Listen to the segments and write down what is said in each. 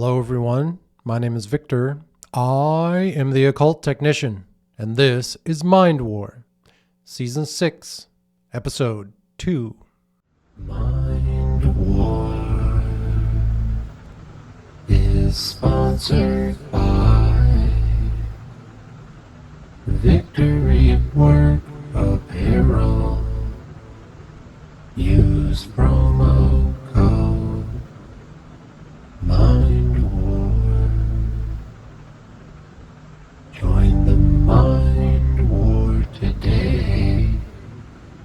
Hello everyone, my name is Victor. I am the Occult Technician, and this is Mind War, Season 6, Episode 2. Mind War is sponsored by Victory at Work Apparel. Use promo code Mind War. Join the Mind War today.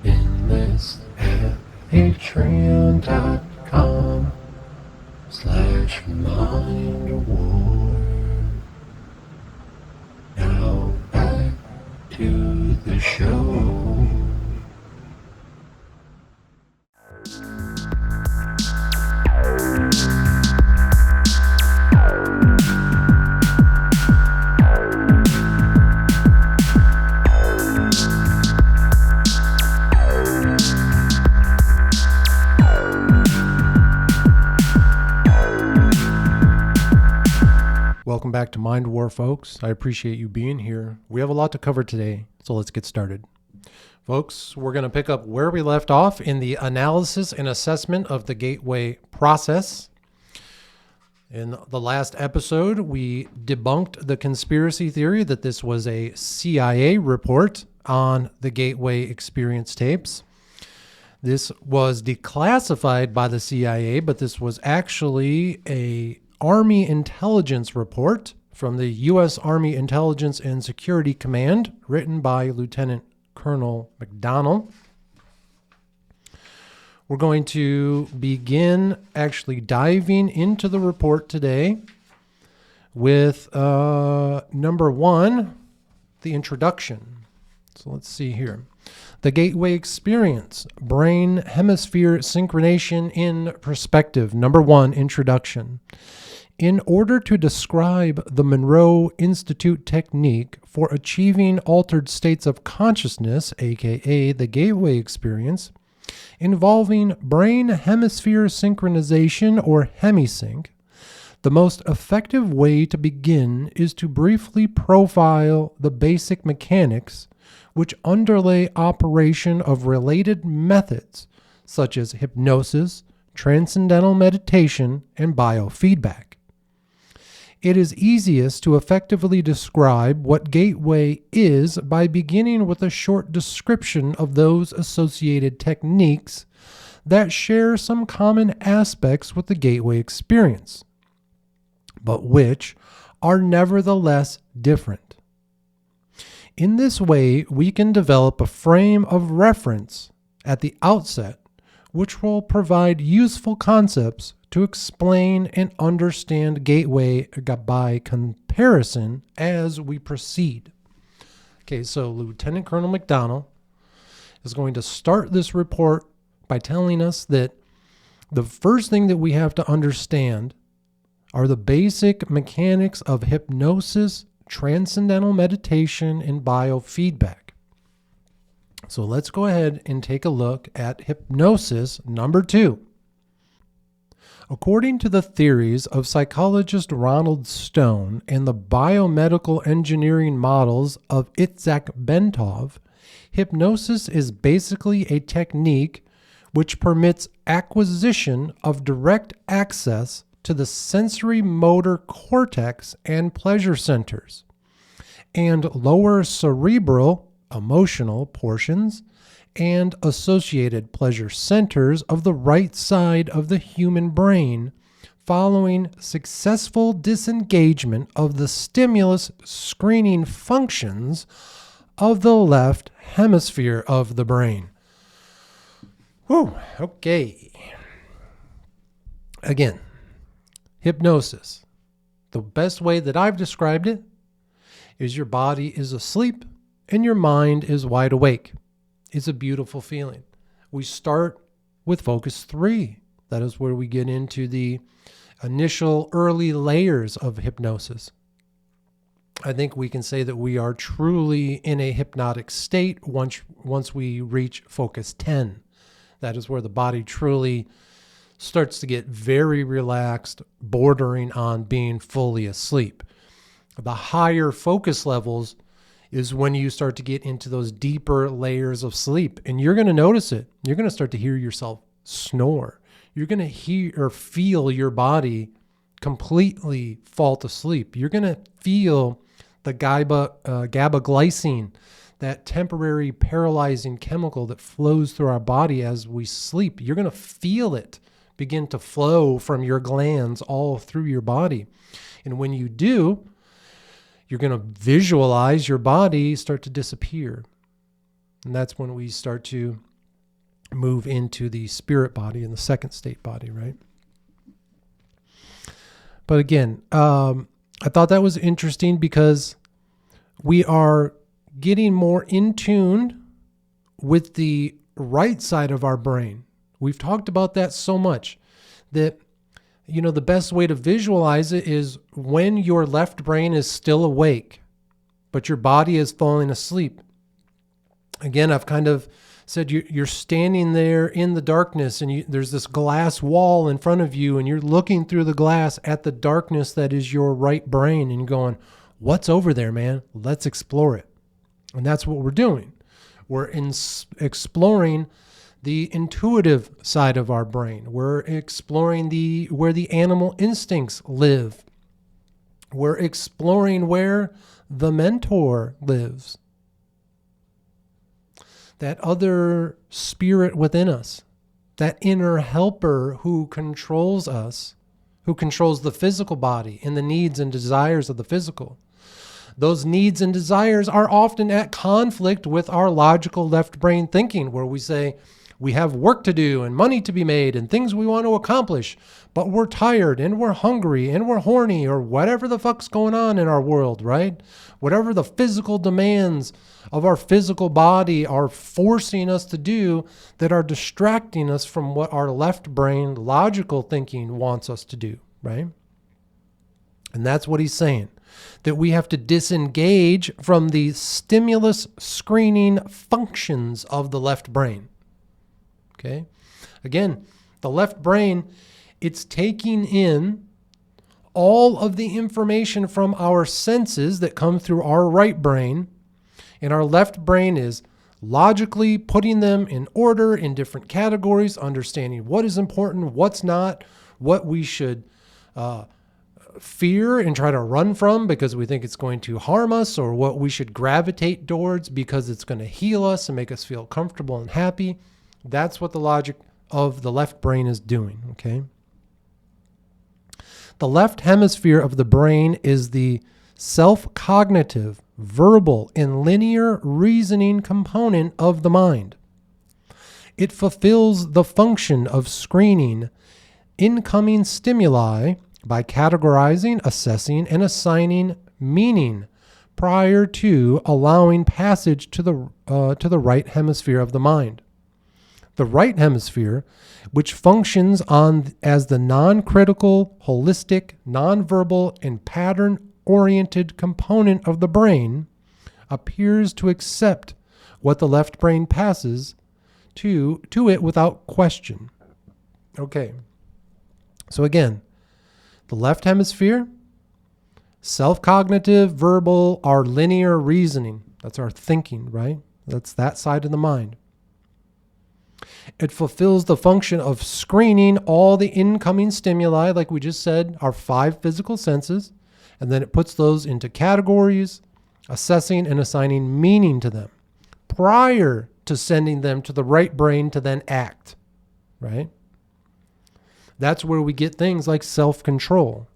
Enlist at patreon.com/mindwar. Now back to the show. Welcome back to Mind War, folks. I appreciate you being here. We have a lot to cover today, so let's get started. Folks, we're going to pick up where we left off in the analysis and assessment of the gateway process. In the last episode, we debunked the conspiracy theory that this was a CIA report on the gateway experience tapes. This was declassified by the CIA, but this was actually a Army intelligence report from the U.S. Army Intelligence and Security Command, written by Lieutenant Colonel McDonnell. We're going to begin actually diving into the report today with number one, the introduction. So let's see here. The gateway experience, brain hemisphere synchronization in perspective. Number one, introduction. In order to describe the Monroe Institute technique for achieving altered states of consciousness, aka the gateway experience, involving brain hemisphere synchronization or hemi-sync, the most effective way to begin is to briefly profile the basic mechanics which underlay operation of related methods such as hypnosis, transcendental meditation, and biofeedback. It is easiest to effectively describe what gateway is by beginning with a short description of those associated techniques that share some common aspects with the gateway experience, but which are nevertheless different. In this way, we can develop a frame of reference at the outset, which will provide useful concepts to explain and understand gateway by comparison as we proceed. Okay, so Lieutenant Colonel McDonnell is going to start this report by telling us that the first thing that we have to understand are the basic mechanics of hypnosis, transcendental meditation, and biofeedback. So let's go ahead and take a look at hypnosis number 2. According to the theories of psychologist Ronald Stone and the biomedical engineering models of Itzhak Bentov, hypnosis is basically a technique which permits acquisition of direct access to the sensory motor cortex and pleasure centers, and lower cerebral, emotional portions, and associated pleasure centers of the right side of the human brain following successful disengagement of the stimulus screening functions of the left hemisphere of the brain. Whew, okay. Again, hypnosis. The best way that I've described it is your body is asleep and your mind is wide awake. It's a beautiful feeling. We start with focus 3. That is where we get into the initial early layers of hypnosis. I think we can say that we are truly in a hypnotic state once we reach focus 10. That is where the body truly starts to get very relaxed, bordering on being fully asleep. The higher focus levels is when you start to get into those deeper layers of sleep. And you're going to notice it. You're going to start to hear yourself snore. You're going to hear or feel your body completely fall to sleep. You're going to feel the GABA glycine, that temporary paralyzing chemical that flows through our body as we sleep. You're going to feel it begin to flow from your glands all through your body. And when you do, you're going to visualize your body start to disappear. And that's when we start to move into the spirit body and the second state body, right? But again, I thought that was interesting because we are getting more in tune with the right side of our brain. We've talked about that so much that, you know, the best way to visualize it is when your left brain is still awake, but your body is falling asleep. Again, I've kind of said you're standing there in the darkness and there's this glass wall in front of you and you're looking through the glass at the darkness that is your right brain and going, what's over there, man? Let's explore it. And that's what we're doing. We're exploring the intuitive side of our brain. We're exploring where the animal instincts live. We're exploring where the mentor lives. That other spirit within us, that inner helper who controls us, who controls the physical body and the needs and desires of the physical. Those needs and desires are often at conflict with our logical left brain thinking, where we say we have work to do and money to be made and things we want to accomplish, but we're tired and we're hungry and we're horny or whatever the fuck's going on in our world, right? Whatever the physical demands of our physical body are forcing us to do that are distracting us from what our left brain logical thinking wants us to do, right? And that's what he's saying, that we have to disengage from the stimulus screening functions of the left brain. Okay? Again, the left brain, it's taking in all of the information from our senses that come through our right brain, and our left brain is logically putting them in order in different categories, understanding what is important, what's not, what we should fear and try to run from because we think it's going to harm us, or what we should gravitate towards because it's going to heal us and make us feel comfortable and happy. That's what the logic of the left brain is doing, okay? The left hemisphere of the brain is the self-cognitive, verbal, and linear reasoning component of the mind. It fulfills the function of screening incoming stimuli by categorizing, assessing, and assigning meaning prior to allowing passage to the right hemisphere of the mind. The right hemisphere, which functions as the non-critical, holistic, nonverbal, and pattern-oriented component of the brain, appears to accept what the left brain passes to it without question. Okay. So again, the left hemisphere, self-cognitive, verbal, our linear reasoning. That's our thinking, right? That's that side of the mind. It fulfills the function of screening all the incoming stimuli, like we just said, our 5 physical senses, and then it puts those into categories, assessing and assigning meaning to them prior to sending them to the right brain to then act, right? That's where we get things like self-control.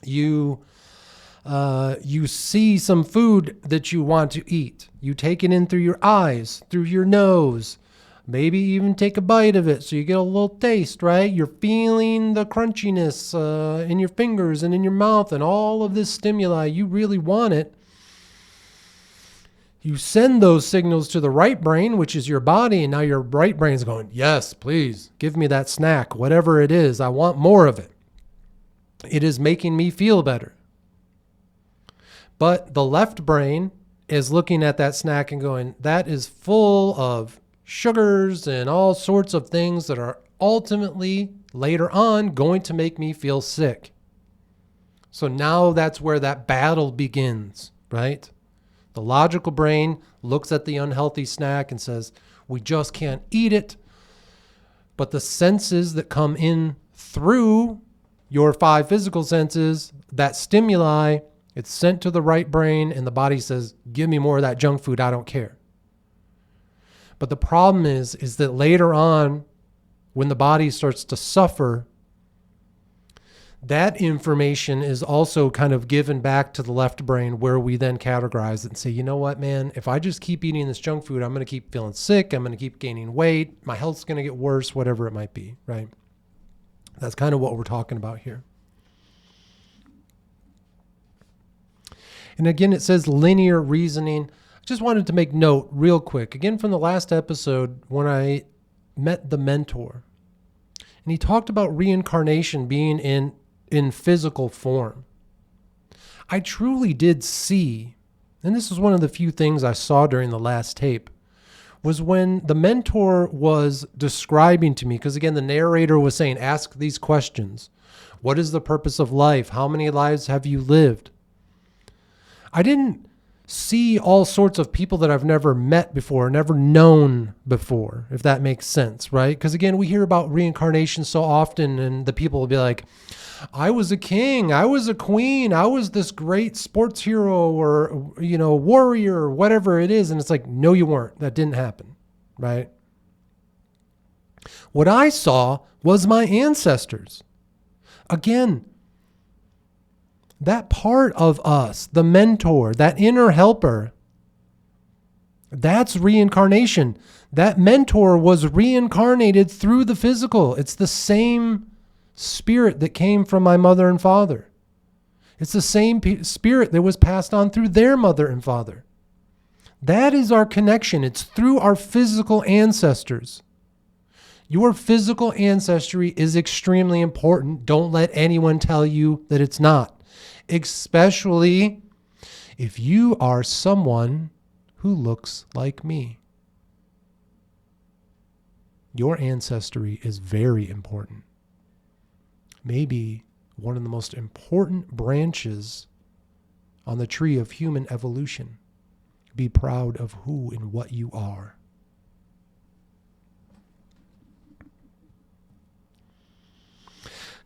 You see some food that you want to eat. You take it in through your eyes, through your nose, maybe even take a bite of it so you get a little taste, right? You're feeling the crunchiness in your fingers and in your mouth and all of this stimuli. You really want it. You send those signals to the right brain, which is your body, and now your right brain is going, yes, please, give me that snack, whatever it is. I want more of it. It is making me feel better. But the left brain is looking at that snack and going, that is full of sugars and all sorts of things that are ultimately later on going to make me feel sick. So now that's where that battle begins, right? The logical brain looks at the unhealthy snack and says, we just can't eat it. But the senses that come in through your 5 physical senses, that stimuli, it's sent to the right brain and the body says, give me more of that junk food, I don't care. But the problem is that later on, when the body starts to suffer, that information is also kind of given back to the left brain, where we then categorize it and say, you know what, man, if I just keep eating this junk food, I'm going to keep feeling sick. I'm going to keep gaining weight. My health's going to get worse, whatever it might be, right? That's kind of what we're talking about here. And again, it says linear reasoning. I just wanted to make note real quick, again, from the last episode when I met the mentor. And he talked about reincarnation being in physical form. I truly did see, and this is one of the few things I saw during the last tape, was when the mentor was describing to me, because again, the narrator was saying, ask these questions. What is the purpose of life? How many lives have you lived? I didn't see all sorts of people that I've never met before, never known before, if that makes sense, right? Because again, we hear about reincarnation so often, and the people will be like, I was a king, I was a queen, I was this great sports hero or, warrior or whatever it is. And it's like, no, you weren't. That didn't happen, right? What I saw was my ancestors. Again, that part of us, the mentor, that inner helper, that's reincarnation. That mentor was reincarnated through the physical. It's the same spirit that came from my mother and father. It's the same spirit that was passed on through their mother and father. That is our connection. It's through our physical ancestors. Your physical ancestry is extremely important. Don't let anyone tell you that it's not. Especially if you are someone who looks like me. Your ancestry is very important. Maybe one of the most important branches on the tree of human evolution. Be proud of who and what you are.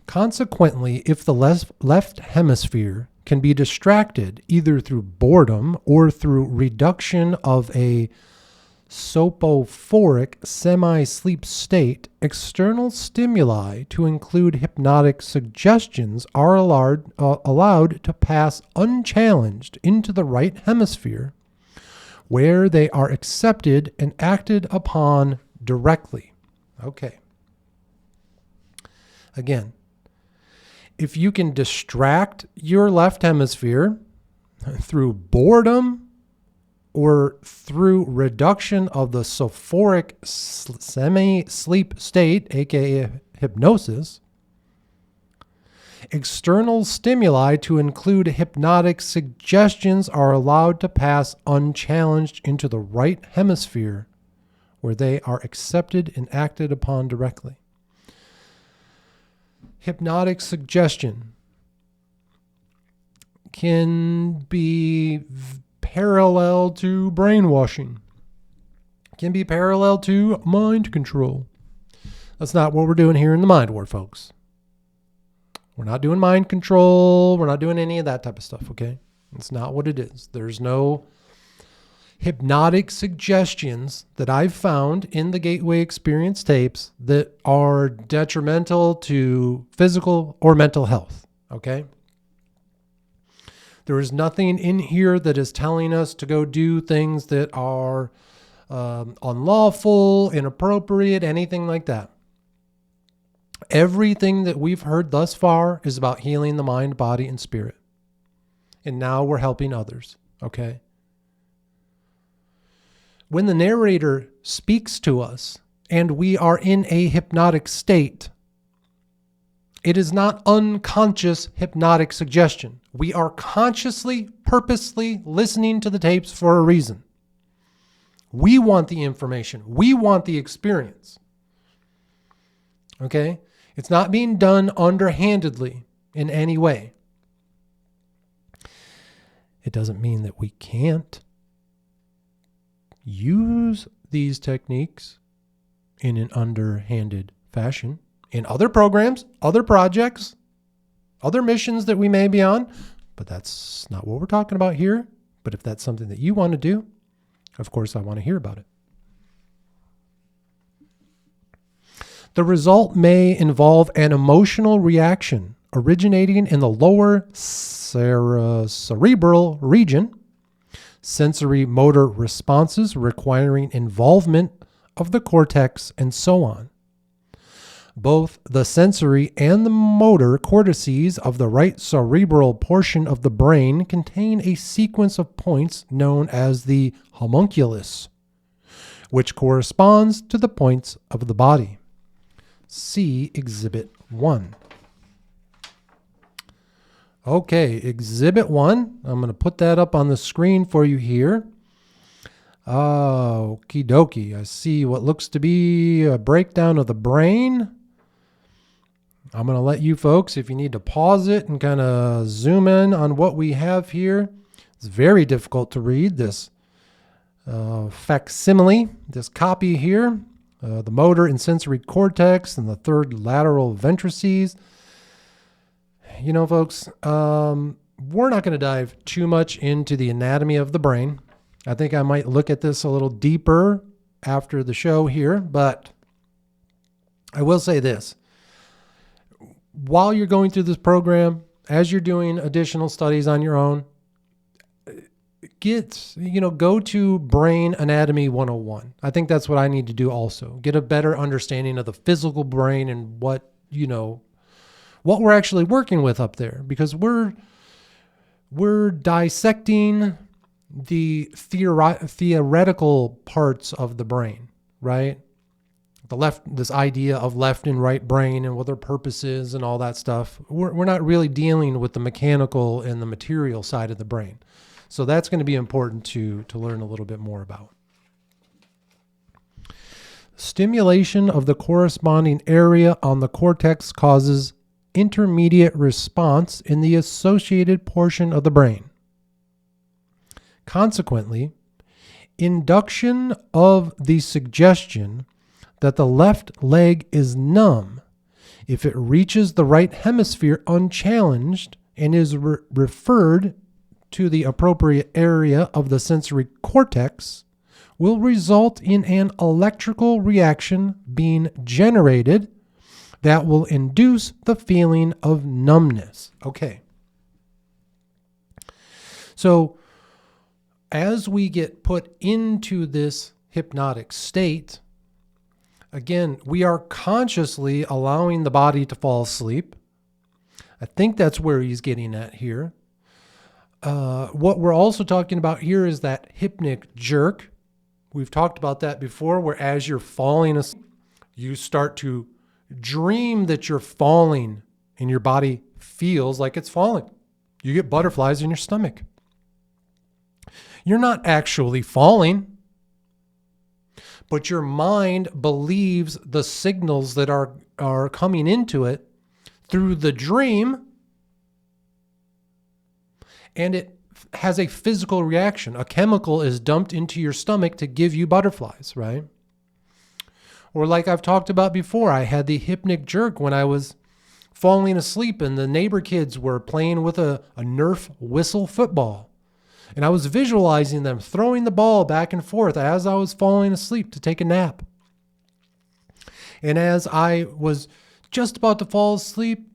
Consequently, if the left hemisphere can be distracted either through boredom or through reduction of a sopophoric semi-sleep state, external stimuli, to include hypnotic suggestions, are allowed to pass unchallenged into the right hemisphere, where they are accepted and acted upon directly. Okay. Again, if you can distract your left hemisphere through boredom or through reduction of the sophoric semi-sleep state, aka hypnosis, external stimuli to include hypnotic suggestions are allowed to pass unchallenged into the right hemisphere, where they are accepted and acted upon directly. Hypnotic suggestion can be parallel to brainwashing, can be parallel to mind control. That's not what we're doing here in the Mind War, folks. We're not doing mind control. We're not doing any of that type of stuff, okay? It's not what it is. There's no hypnotic suggestions that I've found in the Gateway Experience tapes that are detrimental to physical or mental health, okay? There is nothing in here that is telling us to go do things that are unlawful, inappropriate, anything like that. Everything that we've heard thus far is about healing the mind, body, and spirit. And now we're helping others, okay? When the narrator speaks to us and we are in a hypnotic state, it is not unconscious hypnotic suggestion. We are consciously, purposely listening to the tapes for a reason. We want the information. We want the experience. Okay? It's not being done underhandedly in any way. It doesn't mean that we can't use these techniques in an underhanded fashion in other programs, other projects, other missions that we may be on, but that's not what we're talking about here. But if that's something that you want to do, of course, I want to hear about it. The result may involve an emotional reaction originating in the lower cerebral region, sensory motor responses requiring involvement of the cortex, and so on. Both the sensory and the motor cortices of the right cerebral portion of the brain contain a sequence of points known as the homunculus, which corresponds to the points of the body. See Exhibit 1. Okay, Exhibit 1. I'm going to put that up on the screen for you here. Okie dokie. I see what looks to be a breakdown of the brain. I'm going to let you folks, if you need to pause it and kind of zoom in on what we have here. It's very difficult to read this facsimile, this copy here. The motor and sensory cortex and the third lateral ventrices. You know, folks, we're not going to dive too much into the anatomy of the brain. I think I might look at this a little deeper after the show here, but I will say this. While you're going through this program, as you're doing additional studies on your own, go to Brain Anatomy 101. I think that's what I need to do also. Get a better understanding of the physical brain and what we're actually working with up there, because we're dissecting the theoretical parts of the brain, right? This idea of left and right brain and what their purpose is and all that stuff. We're not really dealing with the mechanical and the material side of the brain. So that's going to be important to learn a little bit more about. Stimulation of the corresponding area on the cortex causes intermediate response in the associated portion of the brain. Consequently, induction of the suggestion that the left leg is numb if it reaches the right hemisphere unchallenged and is referred to the appropriate area of the sensory cortex will result in an electrical reaction being generated that will induce the feeling of numbness. Okay. So as we get put into this hypnotic state, again, we are consciously allowing the body to fall asleep. I think that's where he's getting at here. What we're also talking about here is that hypnic jerk. We've talked about that before, where as you're falling asleep, you start to dream that you're falling and your body feels like it's falling. You get butterflies in your stomach. You're not actually falling, but your mind believes the signals that are coming into it through the dream, and it has a physical reaction. A chemical is dumped into your stomach to give you butterflies, right? Or like I've talked about before, I had the hypnic jerk when I was falling asleep and the neighbor kids were playing with a Nerf whistle football. And I was visualizing them throwing the ball back and forth as I was falling asleep to take a nap. And as I was just about to fall asleep,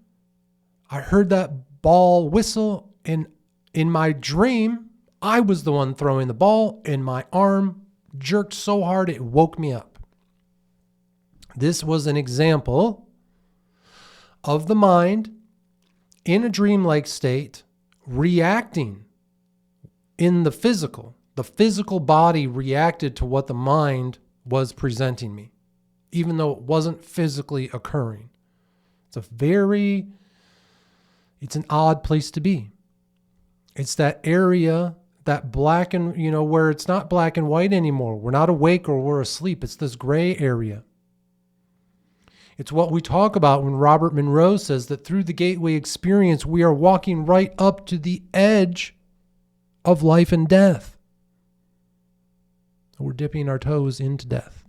I heard that ball whistle, and in my dream, I was the one throwing the ball, and my arm jerked so hard it woke me up. This was an example of the mind in a dreamlike state reacting in the physical. The physical body reacted to what the mind was presenting me, even though it wasn't physically occurring. It's an odd place to be. It's that area, that black and, where it's not black and white anymore. We're not awake or we're asleep. It's this gray area. It's what we talk about when Robert Monroe says that through the gateway experience, we are walking right up to the edge of life and death. We're dipping our toes into death.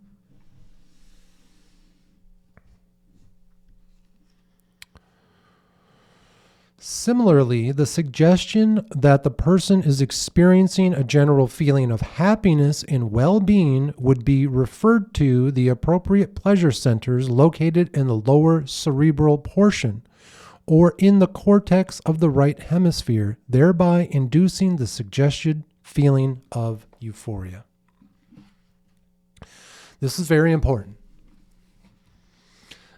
Similarly, the suggestion that the person is experiencing a general feeling of happiness and well-being would be referred to the appropriate pleasure centers located in the lower cerebral portion or in the cortex of the right hemisphere, thereby inducing the suggested feeling of euphoria. This is very important.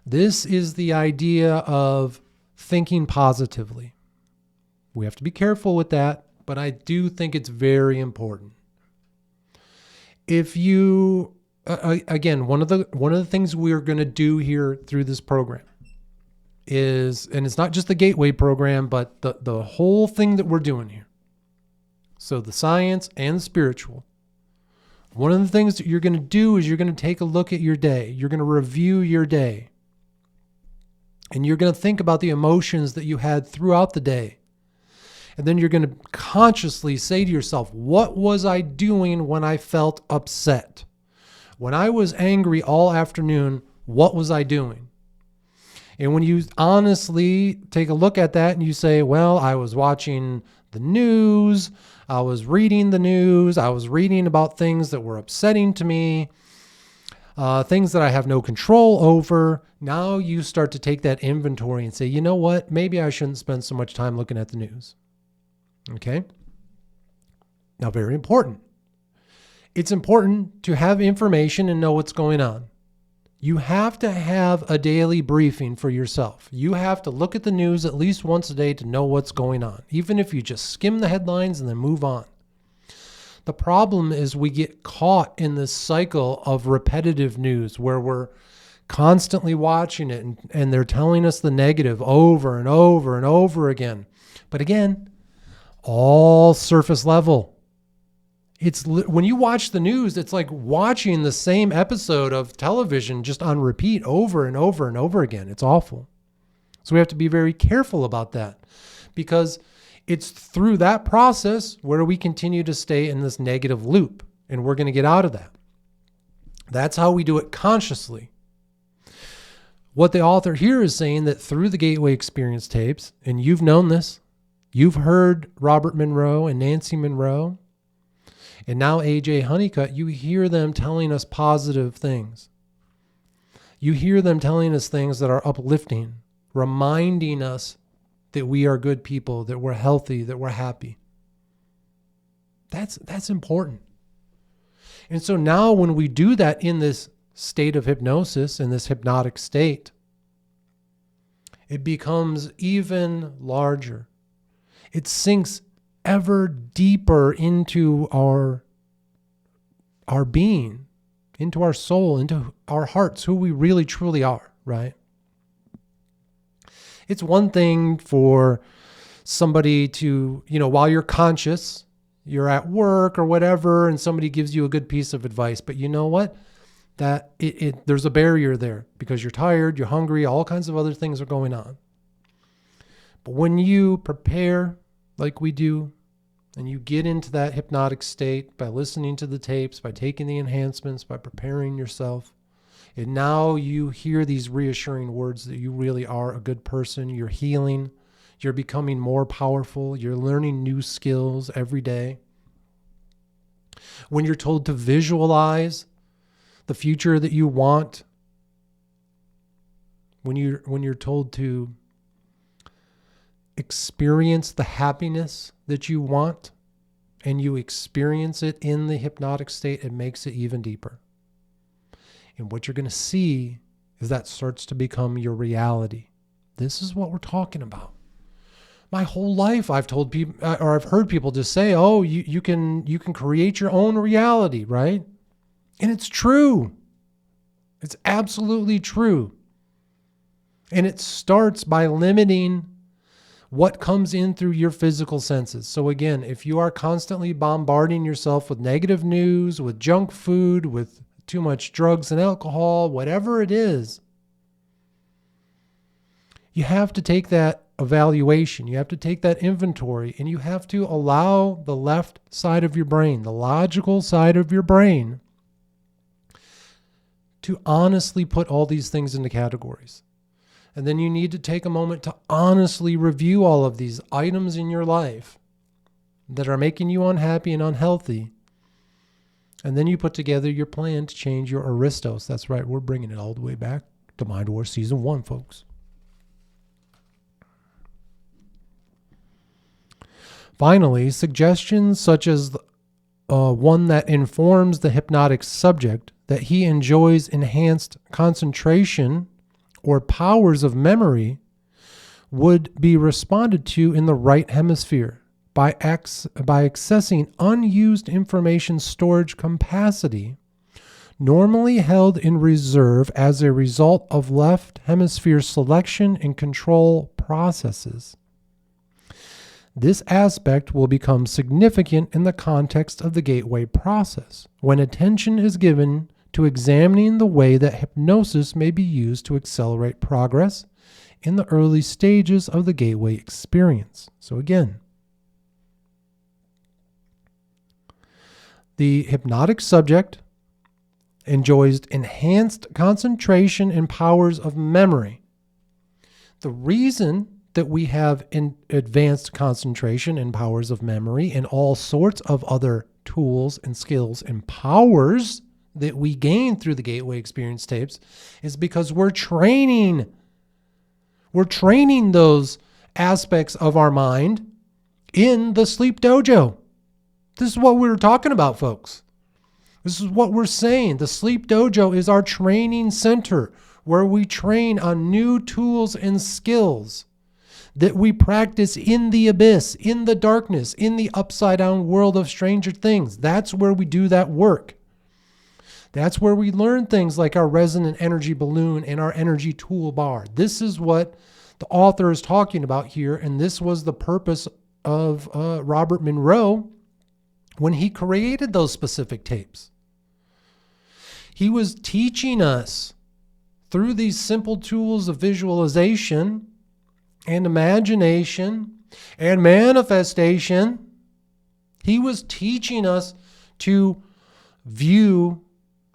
This is the idea of thinking positively. We have to be careful with that, but I do think it's very important. If you, again, one of the things we're going to do here through this program is, and it's not just the Gateway program, but the whole thing that we're doing here. So the science and the spiritual. One of the things that you're going to do is you're going to take a look at your day. You're going to review your day. And you're going to think about the emotions that you had throughout the day. And then you're going to consciously say to yourself, what was I doing when I felt upset? When I was angry all afternoon, what was I doing? And when you honestly take a look at that and you say, well, I was watching the news, I was reading the news, I was reading about things that were upsetting to me, things that I have no control over. Now you start to take that inventory and say, you know what? Maybe I shouldn't spend so much time looking at the news. Okay? Now, very important. It's important to have information and know what's going on. You have to have a daily briefing for yourself. You have to look at the news at least once a day to know what's going on, even if you just skim the headlines and then move on. The problem is we get caught in this cycle of repetitive news where we're constantly watching it and they're telling us the negative over and over and over again. But again, all surface level. It's when you watch the news, it's like watching the same episode of television just on repeat over and over and over again. It's awful. So we have to be very careful about that because it's through that process where we continue to stay in this negative loop, and we're going to get out of that. That's how we do it consciously. What the author here is saying that through the Gateway Experience tapes, and you've known this, you've heard Robert Monroe and Nancy Monroe, and now A.J. Honeycutt, you hear them telling us positive things. You hear them telling us things that are uplifting, reminding us that we are good people, that we're healthy, that we're happy. That's important. And so now when we do that in this state of hypnosis, in this hypnotic state, it becomes even larger. It sinks ever deeper into our being, into our soul, into our hearts, who we really truly are, right? It's one thing for somebody to, while you're conscious, you're at work or whatever, and somebody gives you a good piece of advice. But you know what? That there's a barrier there because you're tired, you're hungry, all kinds of other things are going on. But when you prepare like we do, and you get into that hypnotic state by listening to the tapes, by taking the enhancements, by preparing yourself, and now you hear these reassuring words that you really are a good person, you're healing, you're becoming more powerful, you're learning new skills every day. When you're told to visualize the future that you want, when you're told to experience the happiness that you want, and you experience it in the hypnotic state, it makes it even deeper. And what you're going to see is that starts to become your reality. This is what we're talking about. My whole life I've told people, or I've heard people just say, oh, you can create your own reality, right? And it's true. It's absolutely true. And it starts by limiting what comes in through your physical senses. So again, if you are constantly bombarding yourself with negative news, with junk food, with too much drugs and alcohol, whatever it is, you have to take that evaluation, you have to take that inventory, and you have to allow the left side of your brain, the logical side of your brain, to honestly put all these things into categories. And then you need to take a moment to honestly review all of these items in your life that are making you unhappy and unhealthy. And then you put together your plan to change your aristos. That's right, we're bringing it all the way back to Mind War Season 1, folks. Finally, suggestions such as one that informs the hypnotic subject that he enjoys enhanced concentration or powers of memory would be responded to in the right hemisphere by accessing unused information storage capacity normally held in reserve as a result of left hemisphere selection and control processes. This aspect will become significant in the context of the gateway process, when attention is given to examining the way that hypnosis may be used to accelerate progress in the early stages of the gateway experience. So again, the hypnotic subject enjoys enhanced concentration and powers of memory. The reason that we have advanced concentration and powers of memory and all sorts of other tools and skills and powers that we gain through the gateway experience tapes is because we're training those aspects of our mind in the sleep dojo. This is what we're talking about, folks. This is what we're saying. The sleep dojo is our training center where we train on new tools and skills that we practice in the abyss, in the darkness, in the upside down world of Stranger Things. That's where we do that work. That's where we learn things like our resonant energy balloon and our energy toolbar. This is what the author is talking about here, and this was the purpose of Robert Monroe when he created those specific tapes. He was teaching us through these simple tools of visualization and imagination and manifestation. He was teaching us to view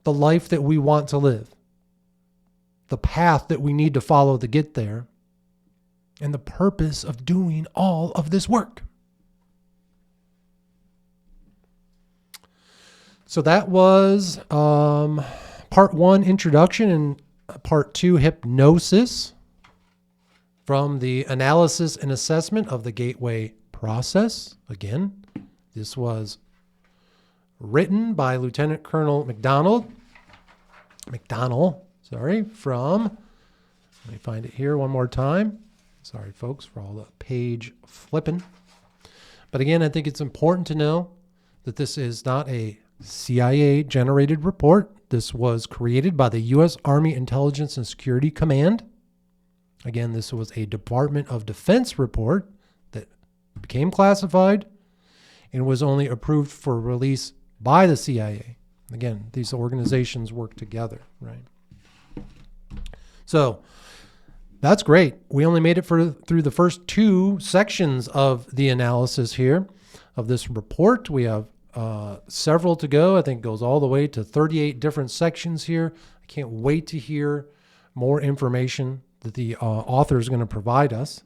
the life that we want to live, the path that we need to follow to get there, and the purpose of doing all of this work. So that was part 1, introduction, and part 2, hypnosis, from the analysis and assessment of the gateway process. Again, this was written by Lieutenant Colonel McDonald, from, let me find it here one more time. Sorry, folks, for all the page flipping. But again, I think it's important to know that this is not a CIA-generated report. This was created by the U.S. Army Intelligence and Security Command. Again, this was a Department of Defense report that became classified and was only approved for release by the CIA. Again, these organizations work together, right? So that's great. We only made it through the first 2 sections of the analysis here of this report. We have several to go. I think it goes all the way to 38 different sections here. I can't wait to hear more information that the author is going to provide us.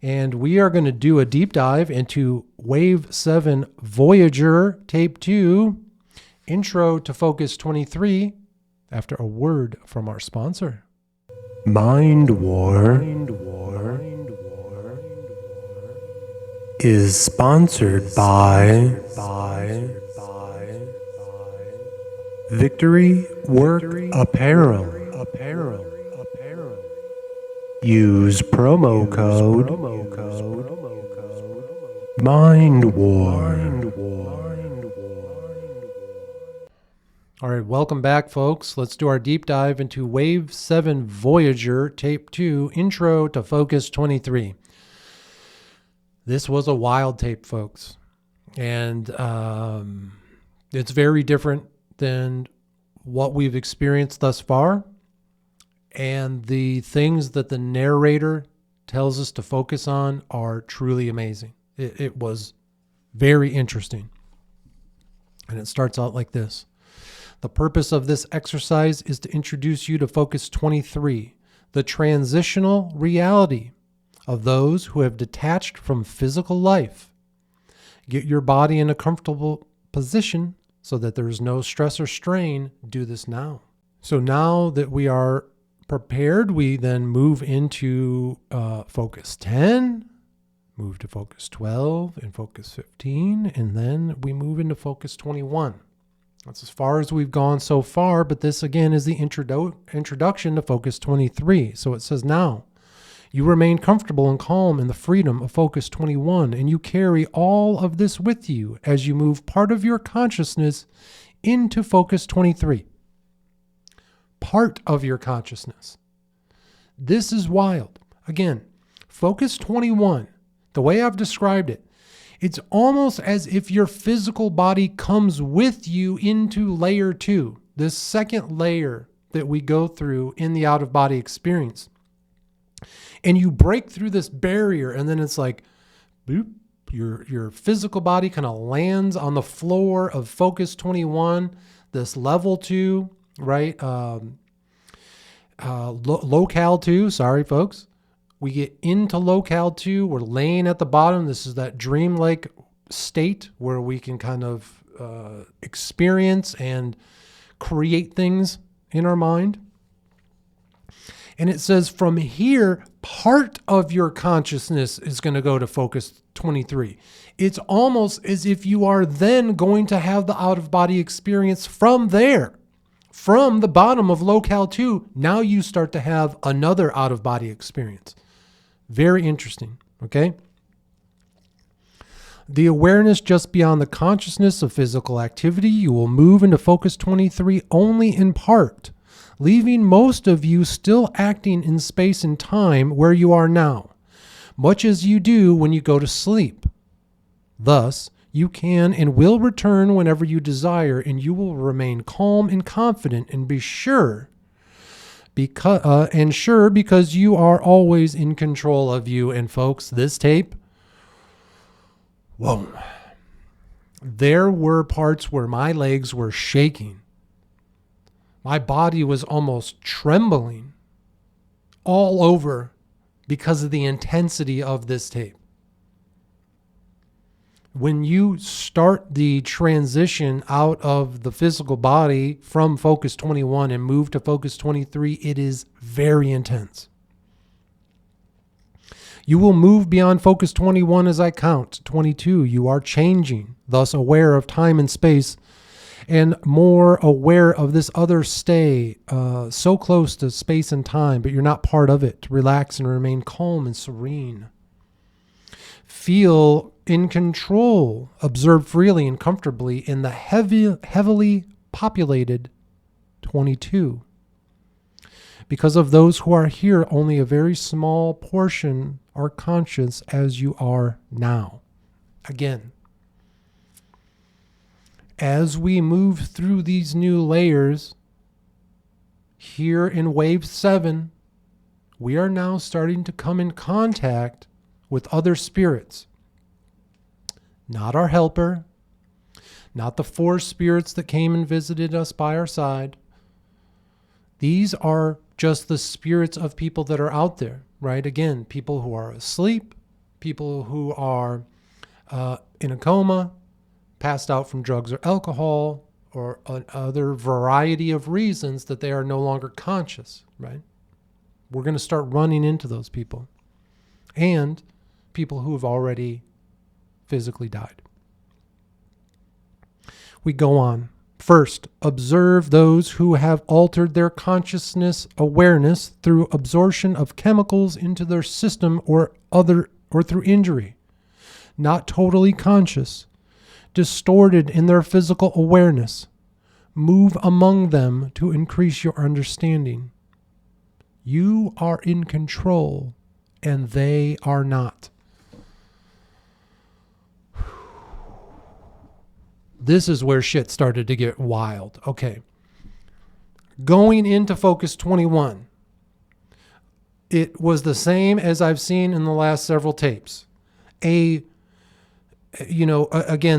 And we are going to do a deep dive into Wave 7 Voyager Tape 2, Intro to Focus 23, after a word from our sponsor. Mind War is sponsored by Victory Work Apparel. Use promo code Mind War. All right, welcome back, folks. Let's do our deep dive into Wave 7 Voyager Tape 2, Intro to Focus 23. This was a wild tape, folks. And it's very different than what we've experienced thus far. And the things that the narrator tells us to focus on are truly amazing. It was very interesting. And it starts out like this. The purpose of this exercise is to introduce you to Focus 23, the transitional reality of those who have detached from physical life. Get your body in a comfortable position so that there is no stress or strain. Do this now. So now that we are prepared, we then move into Focus 10, move to Focus 12 and Focus 15, and then we move into Focus 21. That's as far as we've gone so far, but this again is the introduction to Focus 23. So it says, now you remain comfortable and calm in the freedom of Focus 21, and you carry all of this with you as you move part of your consciousness into Focus 23. Part of your consciousness. This is wild. Again, Focus 21, the way I've described it, it's almost as if your physical body comes with you into layer 2, this second layer that we go through in the out-of-body experience. And you break through this barrier, and then it's like, boop, your physical body kind of lands on the floor of Focus 21, this level 2, right? Locale 2, sorry folks. We get into locale 2. We're laying at the bottom. This is that dreamlike state where we can kind of experience and create things in our mind. And it says from here, part of your consciousness is going to go to Focus 23. It's almost as if you are then going to have the out-of-body experience from there. From the bottom of locale 2, now you start to have another out-of-body experience. Very interesting, okay? The awareness just beyond the consciousness of physical activity, you will move into Focus 23 only in part, leaving most of you still acting in space and time where you are now, much as you do when you go to sleep. Thus, you can and will return whenever you desire, and you will remain calm and confident and be sure because you are always in control of you. And folks, this tape, whoa, there were parts where my legs were shaking. My body was almost trembling all over because of the intensity of this tape. When you start the transition out of the physical body from Focus 21 and move to Focus 23, it is very intense. You will move beyond Focus 21 as I count. 22, you are changing, thus aware of time and space, and more aware of this other stay, so close to space and time, but you're not part of it. Relax and remain calm and serene. Feel in control, observe freely and comfortably in the heavily populated 22. Because of those who are here, only a very small portion are conscious as you are now. Again, as we move through these new layers, here in Wave 7, we are now starting to come in contact with other spirits. Not our helper, not the 4 spirits that came and visited us by our side. These are just the spirits of people that are out there, right? Again, people who are asleep, people who are in a coma, passed out from drugs or alcohol, or another variety of reasons that they are no longer conscious, right? We're going to start running into those people. And people who have already physically died. We go on. First, observe those who have altered their consciousness awareness through absorption of chemicals into their system or through injury. Not totally conscious, distorted in their physical awareness. Move among them to increase your understanding. You are in control, and they are not. This is where shit started to get wild. Okay. Going into Focus 21, it was the same as I've seen in the last several tapes. Again,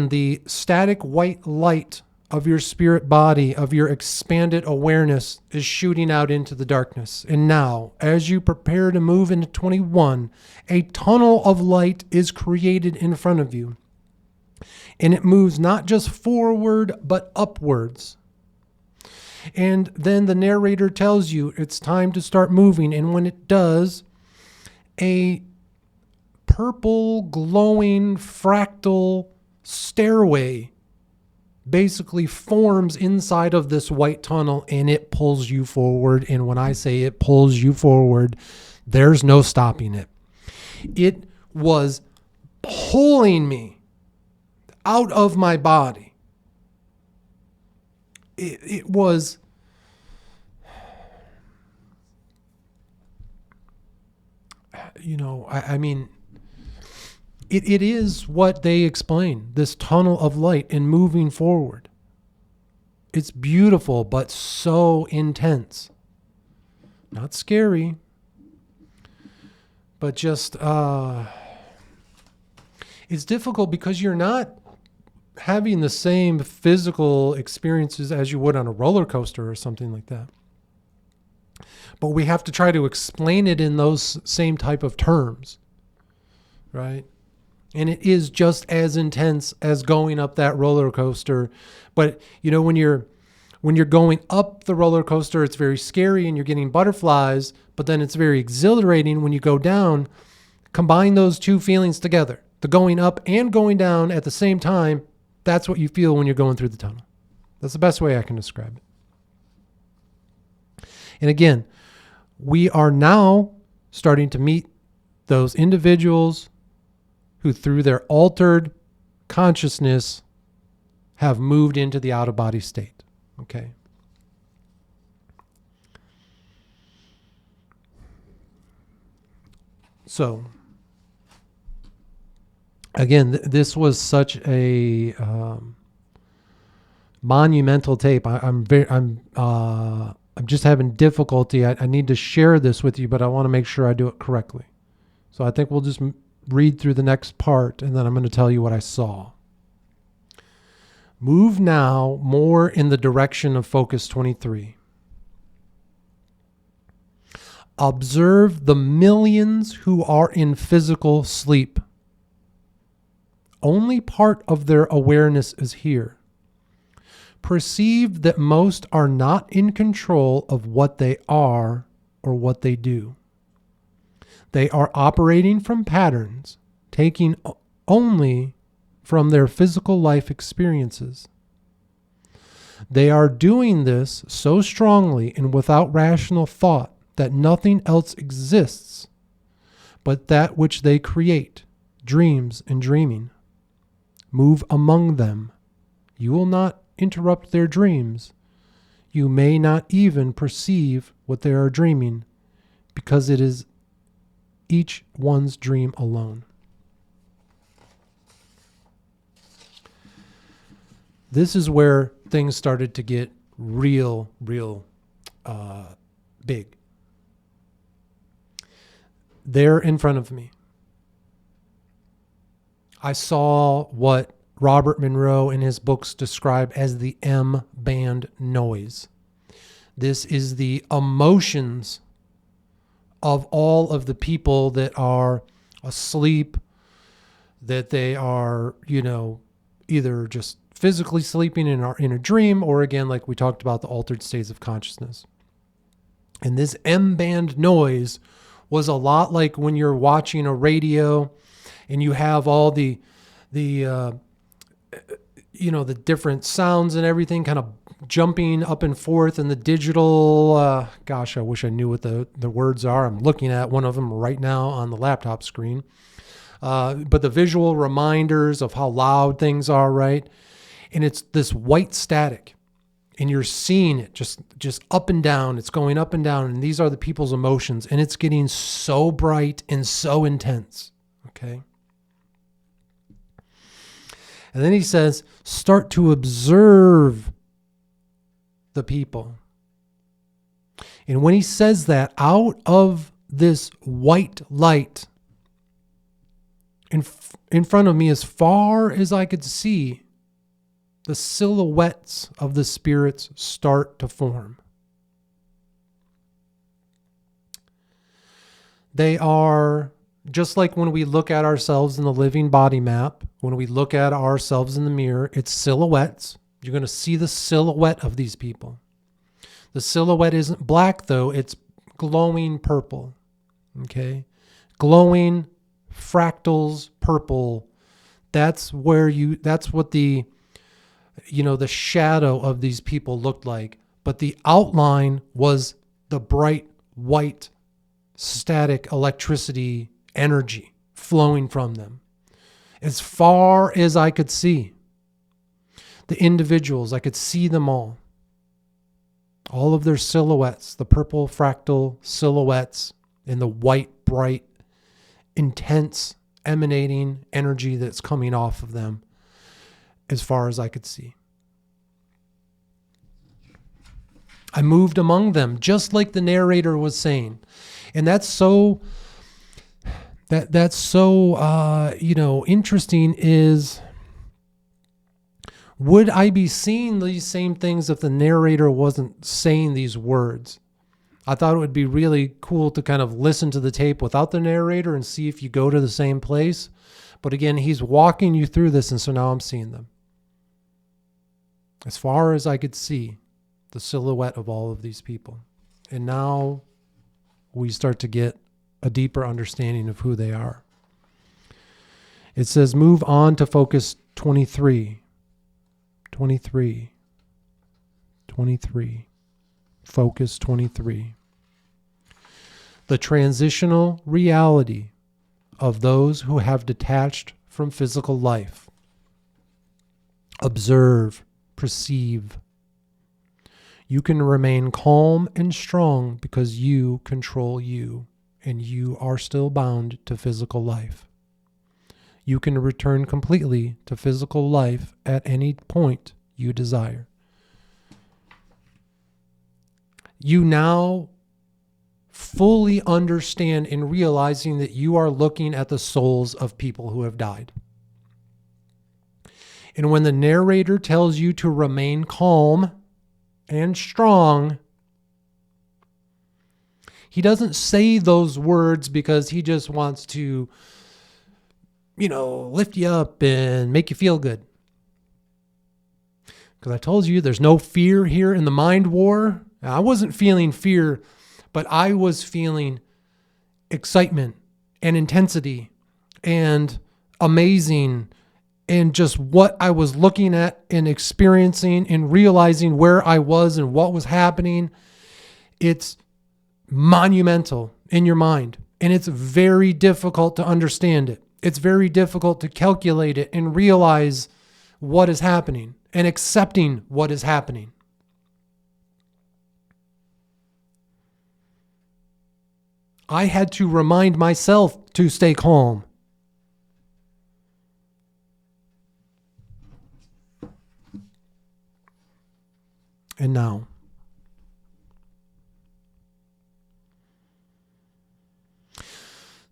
the static white light of your spirit body, of your expanded awareness, is shooting out into the darkness. And now, as you prepare to move into 21, a tunnel of light is created in front of you. And it moves not just forward, but upwards. And then the narrator tells you it's time to start moving. And when it does, a purple, glowing, fractal stairway basically forms inside of this white tunnel, and it pulls you forward. And when I say it pulls you forward, there's no stopping it. It was pulling me out of my body. It was, it is what they explain, this tunnel of light and moving forward. It's beautiful, but so intense. Not scary, but just, it's difficult because you're not having the same physical experiences as you would on a roller coaster or something like that. But we have to try to explain it in those same type of terms, right? And it is just as intense as going up that roller coaster. But when you're going up the roller coaster, it's very scary and you're getting butterflies, but then it's very exhilarating when you go down. Combine those two feelings together, the going up and going down at the same time. That's what you feel when you're going through the tunnel. That's the best way I can describe it. And again, we are now starting to meet those individuals who, through their altered consciousness, have moved into the out-of-body state. Okay. So, again, this was such a monumental tape. I'm just having difficulty. I need to share this with you, but I want to make sure I do it correctly. So I think we'll just read through the next part, and then I'm going to tell you what I saw. Move now more in the direction of Focus 23. Observe the millions who are in physical sleep. Only part of their awareness is here. Perceive that most are not in control of what they are or what they do. They are operating from patterns, taking only from their physical life experiences. They are doing this so strongly and without rational thought that nothing else exists but that which they create, dreams and dreaming. Move among them. You will not interrupt their dreams. You may not even perceive what they are dreaming, because it is each one's dream alone. This is where things started to get real big. There in front of me, I saw what Robert Monroe in his books describe as the M-band noise. This is the emotions of all of the people that are asleep, that they are, either just physically sleeping and are in a dream, or again, like we talked about, the altered states of consciousness. And this M-band noise was a lot like when you're watching a radio and you have all the different sounds and everything kind of jumping up and forth, and the digital, I wish I knew what the words are. I'm looking at one of them right now on the laptop screen. But the visual reminders of how loud things are, right? And it's this white static, and you're seeing it just up and down. It's going up and down, and these are the people's emotions, and it's getting so bright and so intense, okay? And then he says, start to observe the people. And when he says that, out of this white light in front of me, as far as I could see, the silhouettes of the spirits start to form. They are just like when we look at ourselves in the living body map, when we look at ourselves in the mirror, it's silhouettes. You're going to see the silhouette of these people. The silhouette isn't black, though. It's glowing purple. Okay? Glowing fractals purple. That's what the shadow of these people looked like. But the outline was the bright white static electricity energy flowing from them. As far as I could see, the individuals, I could see them all. All of their silhouettes, the purple fractal silhouettes and the white, bright, intense, emanating energy that's coming off of them as far as I could see. I moved among them, just like the narrator was saying. And that's so interesting is, would I be seeing these same things if the narrator wasn't saying these words? I thought it would be really cool to kind of listen to the tape without the narrator and see if you go to the same place. But again, he's walking you through this, and so now I'm seeing them. As far as I could see, the silhouette of all of these people. And now we start to get a deeper understanding of who they are. It says, move on to focus 23. 23. Focus 23. The transitional reality of those who have detached from physical life. Observe, perceive. You can remain calm and strong because you control you, and you are still bound to physical life. You can return completely to physical life at any point you desire. You now fully understand in realizing that you are looking at the souls of people who have died. And when the narrator tells you to remain calm and strong, he doesn't say those words because he just wants to, lift you up and make you feel good. Because I told you there's no fear here in the mind war. I wasn't feeling fear, but I was feeling excitement and intensity and amazing and just what I was looking at and experiencing and realizing where I was and what was happening. It's monumental in your mind, and it's very difficult to understand it. It's very difficult to calculate it and realize what is happening and accepting what is happening. I had to remind myself to stay calm. And now,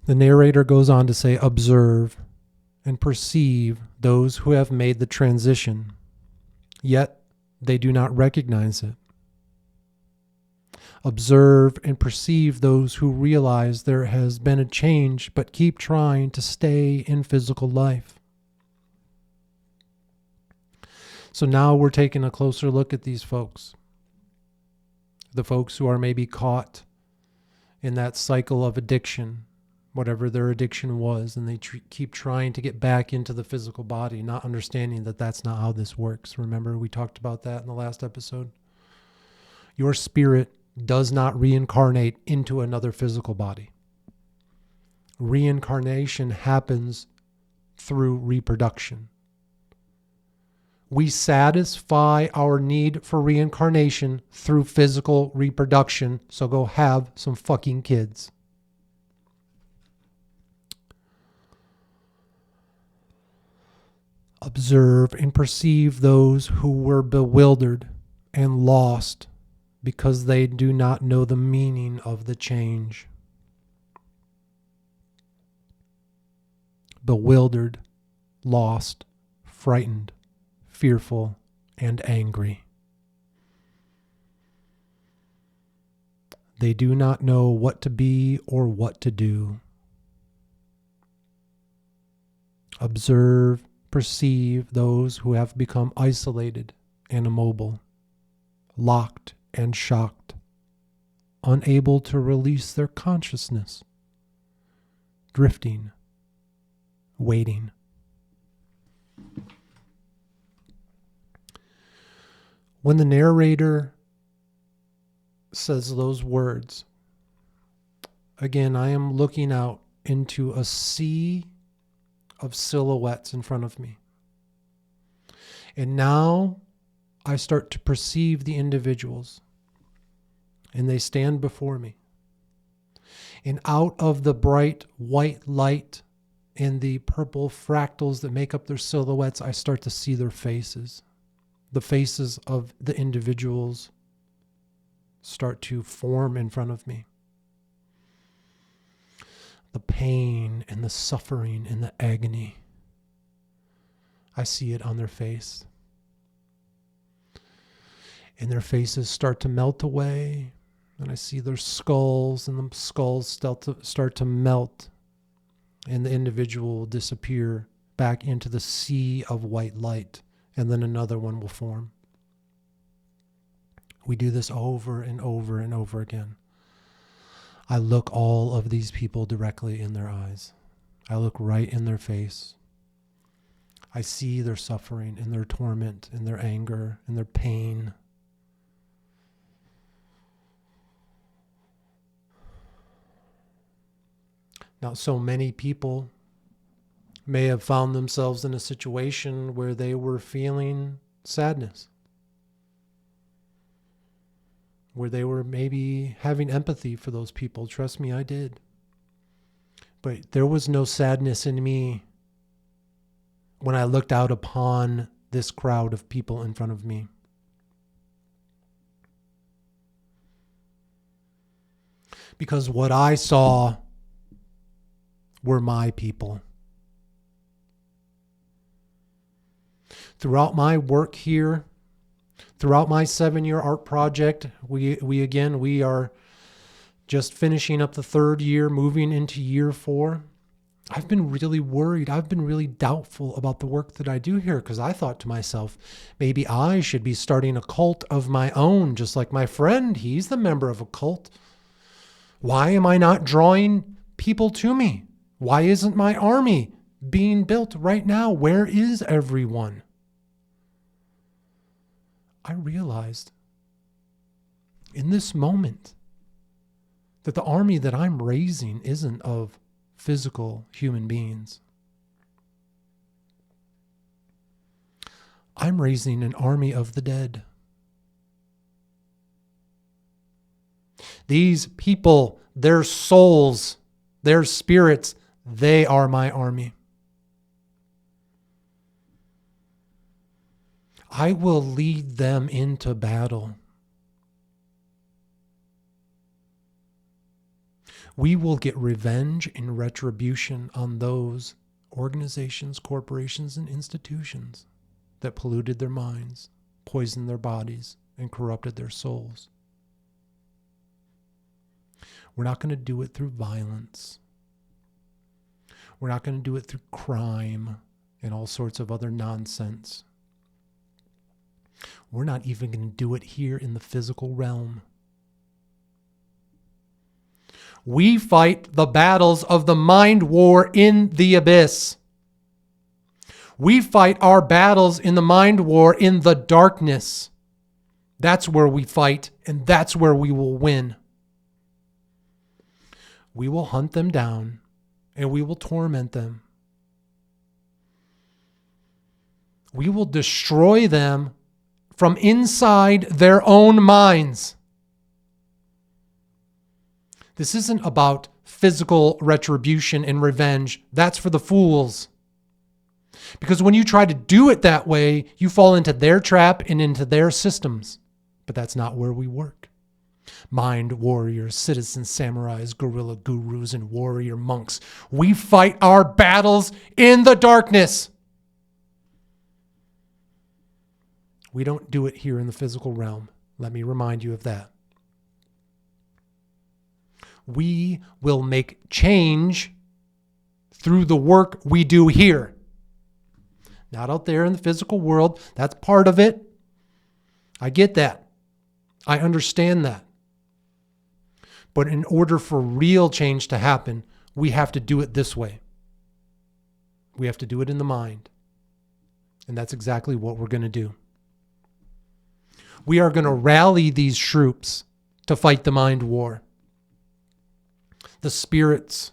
the narrator goes on to say, observe and perceive those who have made the transition, yet they do not recognize it. Observe and perceive those who realize there has been a change but keep trying to stay in physical life. So now we're taking a closer look at these folks. The folks who are maybe caught in that cycle of addiction, whatever their addiction was, and they keep trying to get back into the physical body, not understanding that that's not how this works. Remember, we talked about that in the last episode. Your spirit does not reincarnate into another physical body. Reincarnation happens through reproduction. We satisfy our need for reincarnation through physical reproduction, so go have some fucking kids. Observe and perceive those who were bewildered and lost because they do not know the meaning of the change. bewildered, lost, frightened, fearful, and angry. They do not know what to be or what to do. Observe, perceive those who have become isolated and immobile, locked and shocked, unable to release their consciousness, drifting, waiting. When the narrator says those words, again, I am looking out into a sea of silhouettes in front of me. And now I start to perceive the individuals, and they stand before me. And out of the bright white light and the purple fractals that make up their silhouettes, I start to see their faces. The faces of the individuals start to form in front of me. The pain and the suffering and the agony, I see it on their face. And their faces start to melt away, and I see their skulls, and the skulls start to melt, and the individual will disappear back into the sea of white light, and then another one will form. We do this over and over and over again. I look all of these people directly in their eyes. I look right in their face. I see their suffering and their torment and their anger and their pain. Now, so many people may have found themselves in a situation where they were feeling sadness, where they were maybe having empathy for those people. Trust me, I did. But there was no sadness in me when I looked out upon this crowd of people in front of me. Because what I saw were my people. Throughout my work here, throughout my 7-year art project, we are just finishing up the 3rd year, moving into year 4. I've been really worried. I've been really doubtful about the work that I do here, because I thought to myself, maybe I should be starting a cult of my own, just like my friend. He's the member of a cult. Why am I not drawing people to me? Why isn't my army being built right now? Where is everyone? I realized in this moment that the army that I'm raising isn't of physical human beings. I'm raising an army of the dead. These people, their souls, their spirits, they are my army. I will lead them into battle. We will get revenge and retribution on those organizations, corporations, and institutions that polluted their minds, poisoned their bodies, and corrupted their souls. We're not going to do it through violence. We're not going to do it through crime and all sorts of other nonsense. We're not even going to do it here in the physical realm. We fight the battles of the mind war in the abyss. We fight our battles in the mind war in the darkness. That's where we fight, and that's where we will win. We will hunt them down, and we will torment them. We will destroy them from inside their own minds. This isn't about physical retribution and revenge. That's for the fools. Because when you try to do it that way, you fall into their trap and into their systems. But that's not where we work. Mind warriors, citizen samurais, guerrilla gurus, and warrior monks. We fight our battles in the darkness. We don't do it here in the physical realm. Let me remind you of that. We will make change through the work we do here. Not out there in the physical world. That's part of it. I get that. I understand that. But in order for real change to happen, we have to do it this way. We have to do it in the mind. And that's exactly what we're going to do. We are going to rally these troops to fight the mind war. The spirits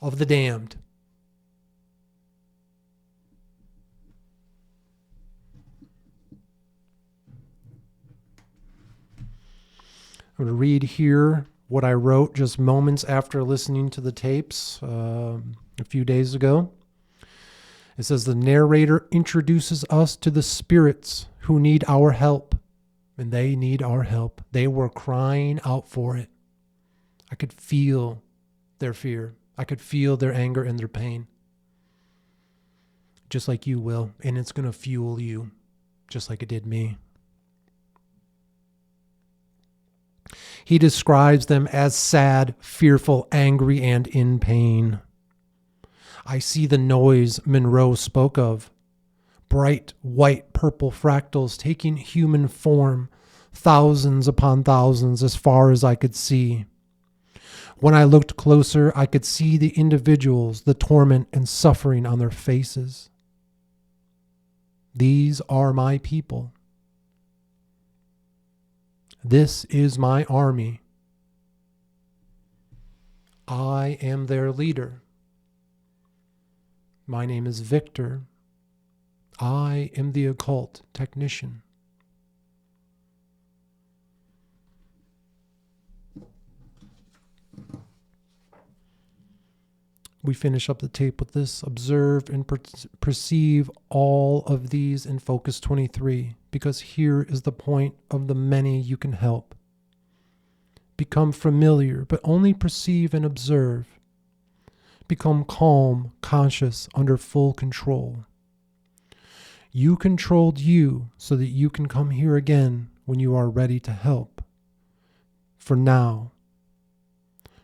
of the damned. I'm going to read here what I wrote just moments after listening to the tapes a few days ago. It says, the narrator introduces us to the spirits who need our help, and they need our help. They were crying out for it. I could feel their fear. I could feel their anger and their pain. Just like you will, and it's going to fuel you, just like it did me. He describes them as sad, fearful, angry, and in pain. I see the noise MZOO spoke of. Bright, white, purple fractals taking human form, thousands upon thousands as far as I could see. When I looked closer, I could see the individuals, the torment and suffering on their faces. These are my people. This is my army. I am their leader. My name is Victor. I am the occult technician. We finish up the tape with this. Observe and perceive all of these in Focus 23, because here is the point of the many you can help. Become familiar, but only perceive and observe. Become calm, conscious, under full control. You controlled you so that you can come here again when you are ready to help. For now,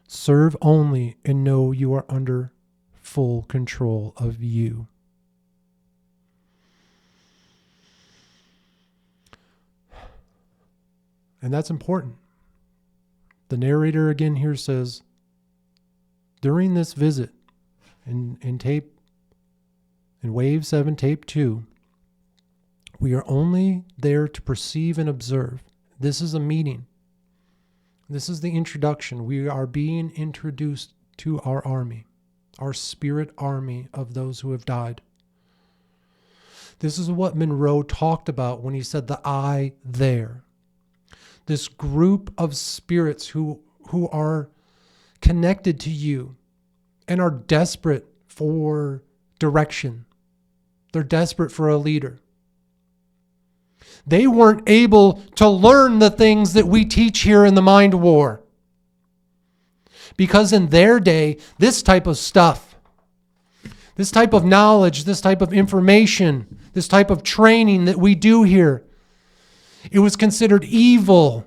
serve only and know you are under full control of you. And that's important. The narrator again here says, during this visit in Wave 7, Tape 2, we are only there to perceive and observe. This is a meeting. This is the introduction. We are being introduced to our army, our spirit army of those who have died. This is what MZOO talked about when he said the I there. This group of spirits who are connected to you and are desperate for direction. They're desperate for a leader. They weren't able to learn the things that we teach here in the Mind War. Because in their day, this type of stuff, this type of knowledge, this type of information, this type of training that we do here, it was considered evil,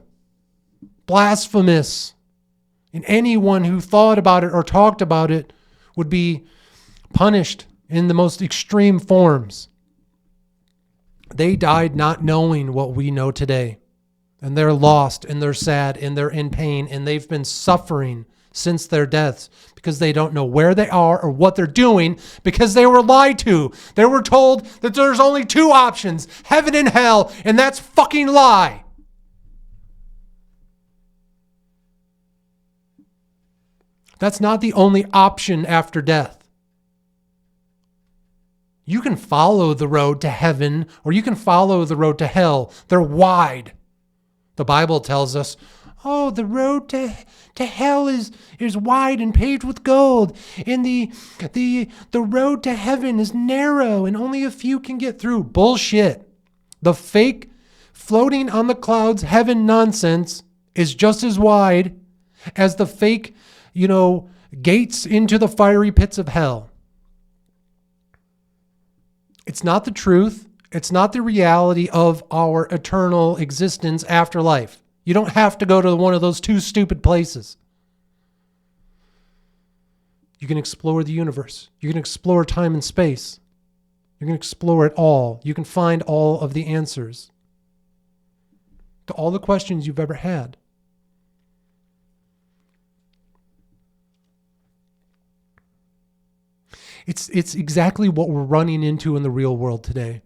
blasphemous, and anyone who thought about it or talked about it would be punished in the most extreme forms. They died not knowing what we know today. And they're lost, and they're sad, and they're in pain, and they've been suffering since their deaths because they don't know where they are or what they're doing because they were lied to. They were told that there's only two options, heaven and hell, and that's fucking lie. That's not the only option after death. You can follow the road to heaven or you can follow the road to hell. They're wide. The Bible tells us, oh, the road to hell is wide and paved with gold. And the road to heaven is narrow and only a few can get through. Bullshit. The fake floating on the clouds heaven nonsense is just as wide as the fake, gates into the fiery pits of hell. It's not the truth. It's not the reality of our eternal existence after life. You don't have to go to one of those two stupid places. You can explore the universe. You can explore time and space. You can explore it all. You can find all of the answers to all the questions you've ever had. It's exactly what we're running into in the real world today.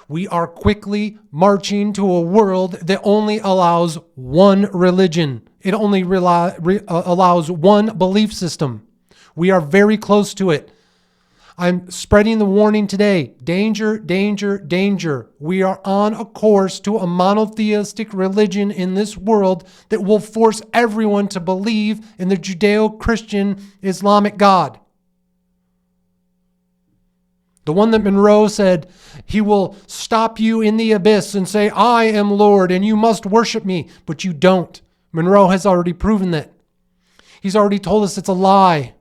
We are quickly marching to a world that only allows one religion. It only allows one belief system. We are very close to it. I'm spreading the warning today. Danger, danger, danger. We are on a course to a monotheistic religion in this world that will force everyone to believe in the Judeo-Christian Islamic God. The one that MZOO said, he will stop you in the abyss and say, I am Lord and you must worship me, but you don't. MZOO has already proven that. He's already told us it's a lie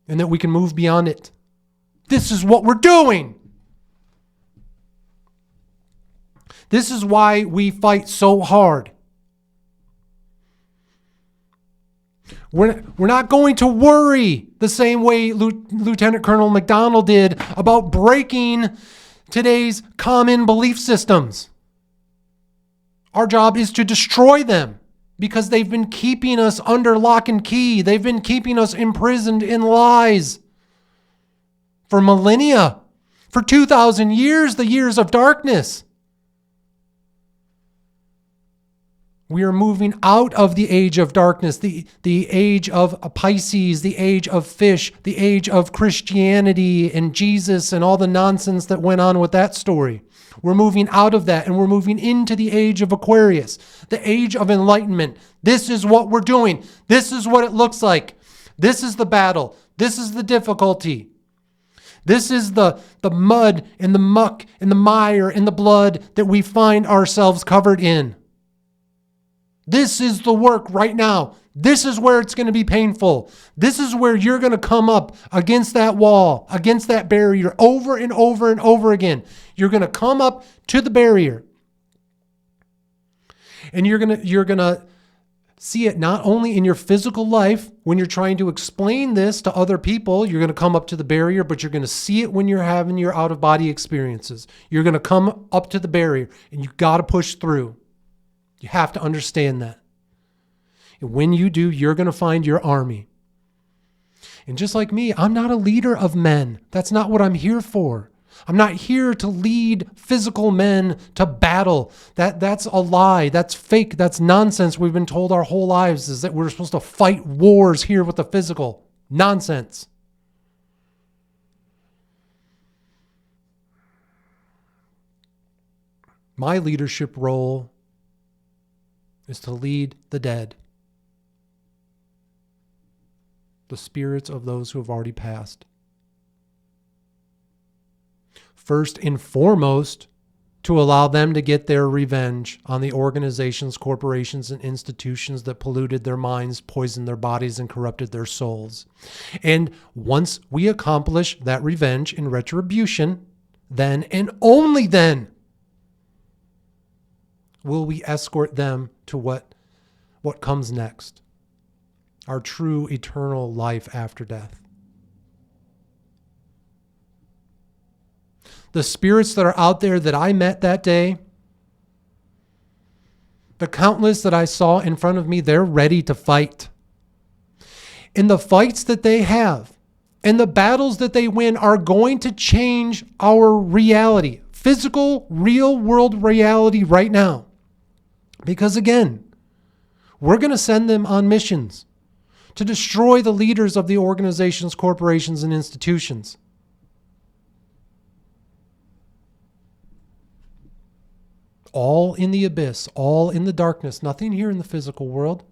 and that we can move beyond it. This is what we're doing. This is why we fight so hard. We're not going to worry the same way Lieutenant Colonel McDonald did about breaking today's common belief systems. Our job is to destroy them because they've been keeping us under lock and key. They've been keeping us imprisoned in lies for millennia, for 2,000 years, the years of darkness. We are moving out of the age of darkness, the age of Pisces, the age of fish, the age of Christianity and Jesus and all the nonsense that went on with that story. We're moving out of that and we're moving into the age of Aquarius, the age of enlightenment. This is what we're doing. This is what it looks like. This is the battle. This is the difficulty. This is the mud and the muck and the mire and the blood that we find ourselves covered in. This is the work right now. This is where it's going to be painful. This is where you're going to come up against that wall, against that barrier over and over and over again. You're going to come up to the barrier. And you're going to see it not only in your physical life when you're trying to explain this to other people, you're going to come up to the barrier, but you're going to see it when you're having your out-of-body experiences. You're going to come up to the barrier and you got to push through. You have to understand that. And when you do, you're going to find your army. And just like me, I'm not a leader of men. That's not what I'm here for. I'm not here to lead physical men to battle. That's a lie. That's fake. That's nonsense. We've been told our whole lives is that we're supposed to fight wars here with the physical. Nonsense. My leadership role is to lead the dead, the spirits of those who have already passed. First and foremost, to allow them to get their revenge on the organizations, corporations, and institutions that polluted their minds, poisoned their bodies, and corrupted their souls. And once we accomplish that revenge and retribution, then and only then will we escort them to what comes next, our true eternal life after death. The spirits that are out there that I met that day, the countless that I saw in front of me, they're ready to fight. And the fights that they have and the battles that they win are going to change our reality, physical, real world reality right now. Because again, we're going to send them on missions to destroy the leaders of the organizations, corporations, and institutions. All in the abyss, all in the darkness, nothing here in the physical world.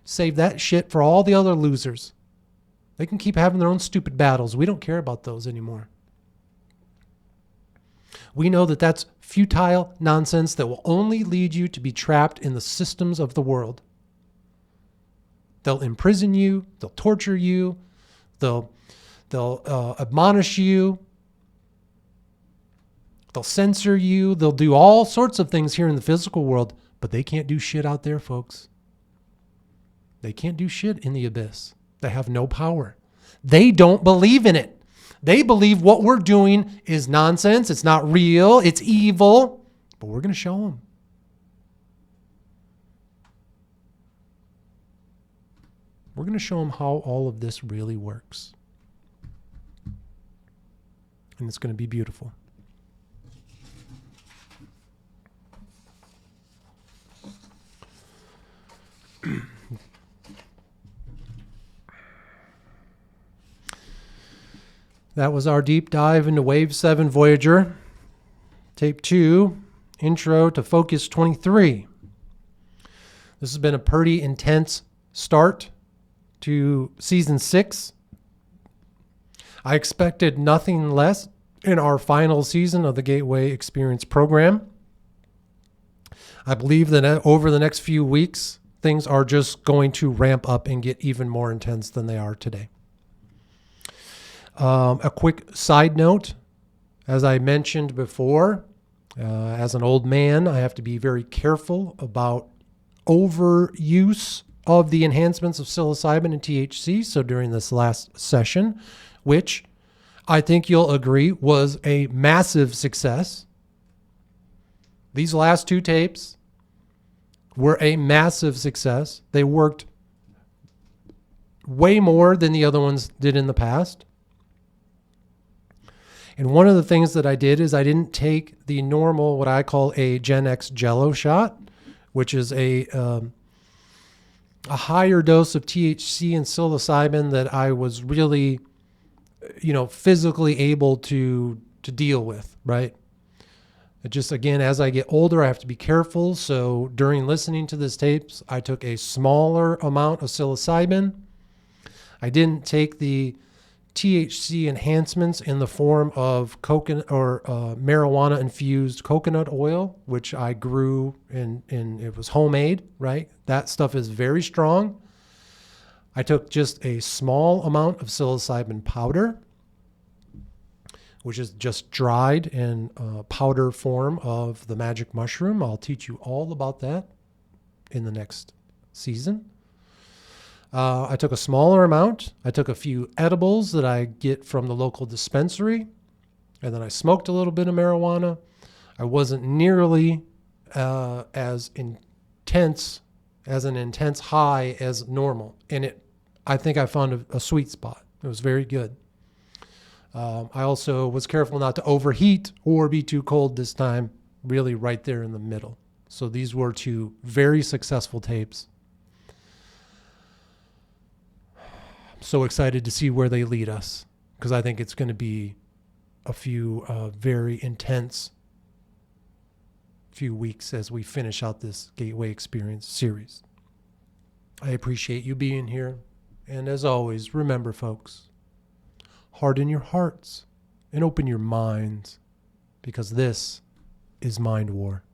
Save that shit for all the other losers. They can keep having their own stupid battles. We don't care about those anymore. We know that that's futile nonsense that will only lead you to be trapped in the systems of the world. They'll imprison you. They'll torture you. They'll admonish you. They'll censor you. They'll do all sorts of things here in the physical world, but they can't do shit out there, folks. They can't do shit in the abyss. They have no power. They don't believe in it. They believe what we're doing is nonsense. It's not real. It's evil. But we're going to show them. We're going to show them how all of this really works. And it's going to be beautiful. That was our deep dive into Wave 7 Voyager. Tape 2, Intro to Focus 23. This has been a pretty intense start to Season 6. I expected nothing less in our final season of the Gateway Experience program. I believe that over the next few weeks, things are just going to ramp up and get even more intense than they are today. A quick side note, as I mentioned before, as an old man, I have to be very careful about overuse of the enhancements of psilocybin and THC. So during this last session, which I think you'll agree was a massive success, these last 2 tapes were a massive success. They worked way more than the other ones did in the past. And one of the things that I did is I didn't take the normal, what I call a Gen X Jello shot, which is a higher dose of THC and psilocybin that I was really, physically able to deal with, right? It just, again, as I get older, I have to be careful. So during listening to this tapes, I took a smaller amount of psilocybin. I didn't take the THC enhancements in the form of coconut or marijuana infused coconut oil, which I grew and it was homemade, right? That stuff is very strong. I took just a small amount of psilocybin powder, which is just dried in powder form of the magic mushroom. I'll teach you all about that in the next season. I took a smaller amount. I took a few edibles that I get from the local dispensary, and then I smoked a little bit of marijuana. I wasn't nearly as intense high as normal, and I think I found a sweet spot. It was very good. I also was careful not to overheat or be too cold this time, really right there in the middle. So these were 2 very successful tapes. I'm so excited to see where they lead us, because I think it's going to be a few very intense few weeks as we finish out this Gateway Experience series. I appreciate you being here. And as always, remember, folks, harden your hearts and open your minds, because this is Mind War.